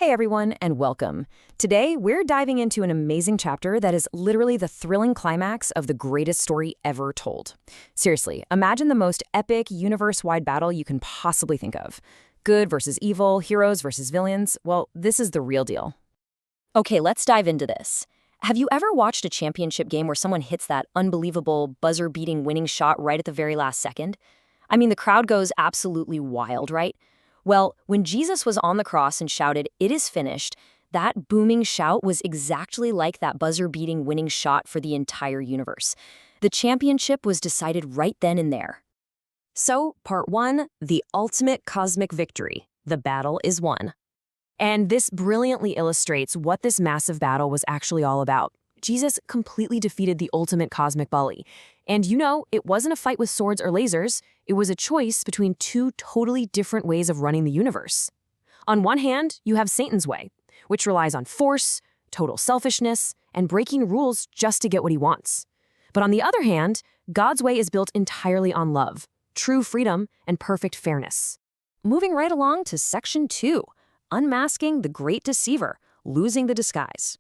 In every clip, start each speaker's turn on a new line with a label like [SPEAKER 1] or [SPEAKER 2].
[SPEAKER 1] Hey everyone, and welcome. Today, we're diving into an amazing chapter that is literally the thrilling climax of the greatest story ever told. Seriously, imagine the most epic, universe-wide battle you can possibly think of. Good versus evil, heroes versus villains. Well, this is the real deal. Okay, let's dive into this. Have you ever watched a championship game where someone hits that unbelievable, buzzer-beating winning shot right at the very last second? I mean, the crowd goes absolutely wild, right? Well, when Jesus was on the cross and shouted, "It is finished," that booming shout was exactly like that buzzer-beating winning shot for the entire universe. The championship was decided right then and there. So, part one, the ultimate cosmic victory. The battle is won. And this brilliantly illustrates what this massive battle was actually all about. Jesus completely defeated the ultimate cosmic bully. And it wasn't a fight with swords or lasers. It was a choice between two totally different ways of running the universe. On one hand, you have Satan's way, which relies on force, total selfishness, and breaking rules just to get what he wants. But on the other hand, God's way is built entirely on love, true freedom, and perfect fairness. Moving right along to section 2, unmasking the great deceiver, losing the disguise.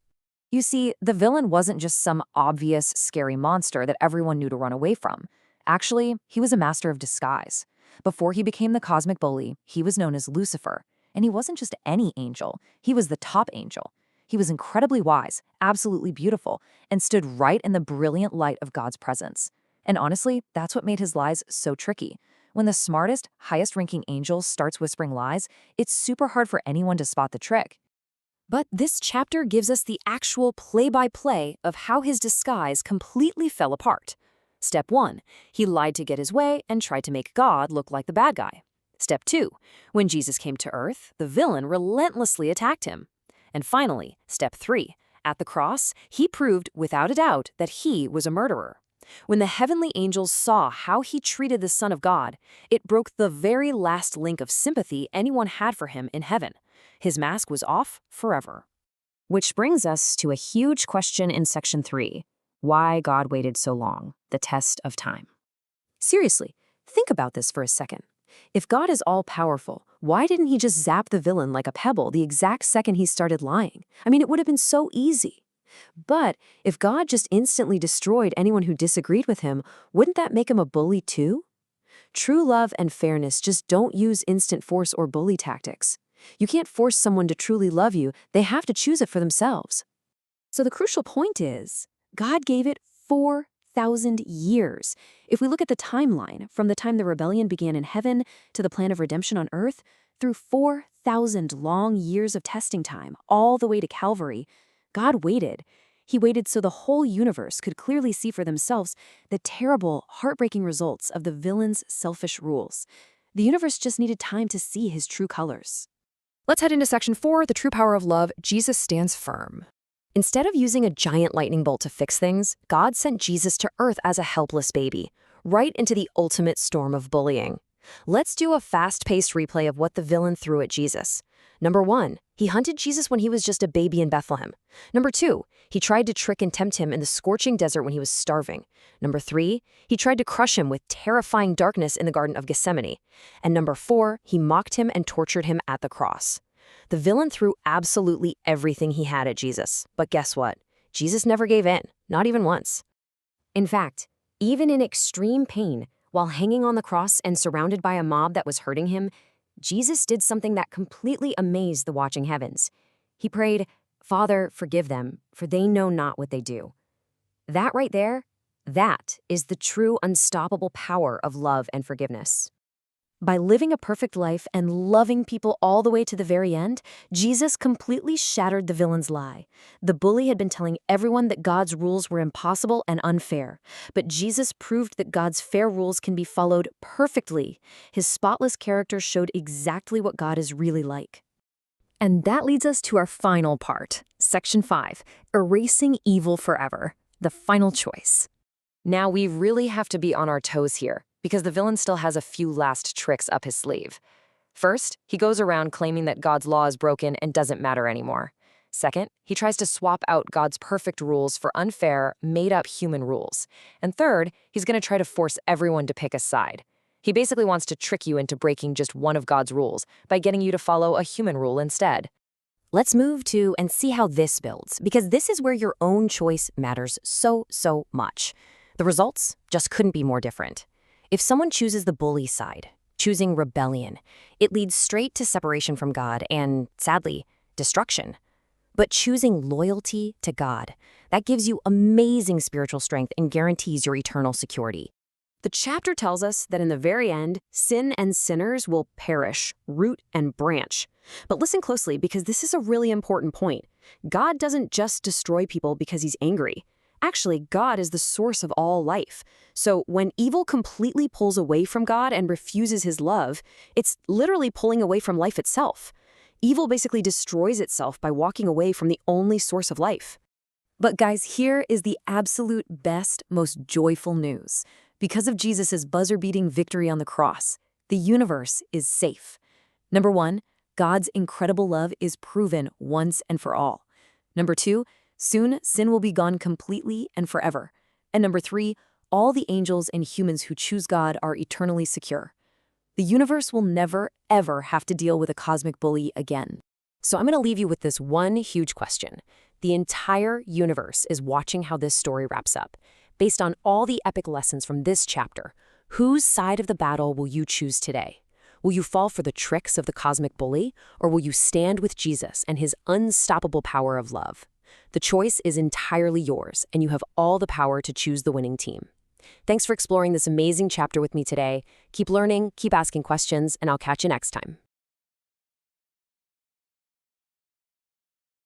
[SPEAKER 1] You see, the villain wasn't just some obvious, scary monster that everyone knew to run away from. Actually, he was a master of disguise. Before he became the cosmic bully, he was known as Lucifer. And he wasn't just any angel, he was the top angel. He was incredibly wise, absolutely beautiful, and stood right in the brilliant light of God's presence. And honestly, that's what made his lies so tricky. When the smartest, highest-ranking angel starts whispering lies, it's super hard for anyone to spot the trick. But this chapter gives us the actual play-by-play of how his disguise completely fell apart. Step 1, he lied to get his way and tried to make God look like the bad guy. Step 2, when Jesus came to earth, the villain relentlessly attacked him. And finally, step 3, at the cross, he proved without a doubt that he was a murderer. When the heavenly angels saw how he treated the Son of God, it broke the very last link of sympathy anyone had for him in heaven. His mask was off forever. Which brings us to a huge question in section 3. Why God waited so long, the test of time. Seriously, think about this for a second. If God is all-powerful, why didn't he just zap the villain like a pebble the exact second he started lying? I mean, it would have been so easy. But if God just instantly destroyed anyone who disagreed with him, wouldn't that make him a bully too? True love and fairness just don't use instant force or bully tactics. You can't force someone to truly love you, they have to choose it for themselves. So the crucial point is, God gave it 4,000 years. If we look at the timeline, from the time the rebellion began in heaven to the plan of redemption on earth, through 4,000 long years of testing time, all the way to Calvary, God waited. He waited so the whole universe could clearly see for themselves the terrible, heartbreaking results of the villain's selfish rules. The universe just needed time to see his true colors. Let's head into section 4, the true power of love. Jesus stands firm. Instead of using a giant lightning bolt to fix things, God sent Jesus to earth as a helpless baby, right into the ultimate storm of bullying. Let's do a fast-paced replay of what the villain threw at Jesus. Number 1, he hunted Jesus when he was just a baby in Bethlehem. Number 2, he tried to trick and tempt him in the scorching desert when he was starving. Number 3, he tried to crush him with terrifying darkness in the Garden of Gethsemane. And number 4, he mocked him and tortured him at the cross. The villain threw absolutely everything he had at Jesus. But guess what? Jesus never gave in, not even once. In fact, even in extreme pain, while hanging on the cross and surrounded by a mob that was hurting him, Jesus did something that completely amazed the watching heavens. He prayed, "Father, forgive them, for they know not what they do." That right there, that is the true unstoppable power of love and forgiveness. By living a perfect life and loving people all the way to the very end, Jesus completely shattered the villain's lie. The bully had been telling everyone that God's rules were impossible and unfair, but Jesus proved that God's fair rules can be followed perfectly. His spotless character showed exactly what God is really like. And that leads us to our final part, section 5, erasing evil forever, the final choice. Now we really have to be on our toes here, because the villain still has a few last tricks up his sleeve. First, he goes around claiming that God's law is broken and doesn't matter anymore. Second, he tries to swap out God's perfect rules for unfair, made-up human rules. And third, he's going to try to force everyone to pick a side. He basically wants to trick you into breaking just one of God's rules by getting you to follow a human rule instead. Let's move to and see how this builds, because this is where your own choice matters so much. The results just couldn't be more different. If someone chooses the bully side, choosing rebellion, it leads straight to separation from God and, sadly, destruction. But choosing loyalty to God, that gives you amazing spiritual strength and guarantees your eternal security. The chapter tells us that in the very end, sin and sinners will perish, root and branch. But listen closely, because this is a really important point. God doesn't just destroy people because he's angry. Actually, God is the source of all life. So when evil completely pulls away from God and refuses his love, it's literally pulling away from life itself. Evil basically destroys itself by walking away from the only source of life. But guys, here is the absolute best, most joyful news. Because of Jesus' buzzer-beating victory on the cross, the universe is safe. Number 1, God's incredible love is proven once and for all. Number 2, soon sin will be gone completely and forever. And number 3, all the angels and humans who choose God are eternally secure. The universe will never, ever have to deal with a cosmic bully again. So I'm going to leave you with this one huge question. The entire universe is watching how this story wraps up. Based on all the epic lessons from this chapter, whose side of the battle will you choose today? Will you fall for the tricks of the cosmic bully, or will you stand with Jesus and his unstoppable power of love? The choice is entirely yours, and you have all the power to choose the winning team. Thanks for exploring this amazing chapter with me today. Keep learning, keep asking questions, and I'll catch you next time.